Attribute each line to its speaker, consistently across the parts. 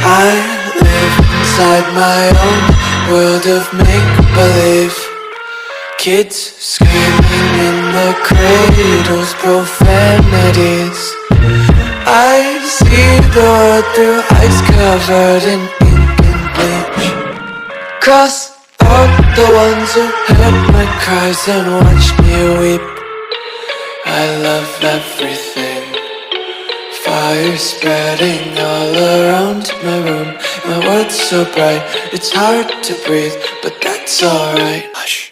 Speaker 1: I live inside my own world of make-believe. Kids screaming in the cradles, profanities. I see the world through eyes covered in ink and bleach. Cross out the ones who heard my cries and watched me weep. I love everything. Fire spreading all around my room. My world's so bright, it's hard to breathe, but that's alright. Hush.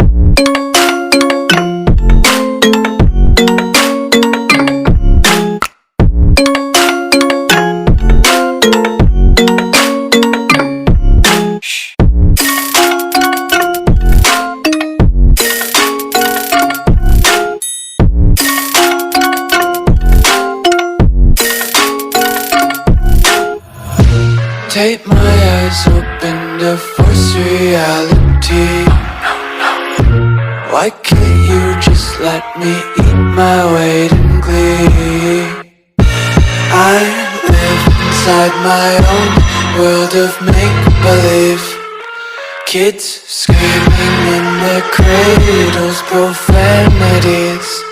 Speaker 1: Tape my eyes open to force reality. Why can't you just let me eat my weight in glee? I live inside my own world of make-believe. Kids screaming in their cradles, profanities.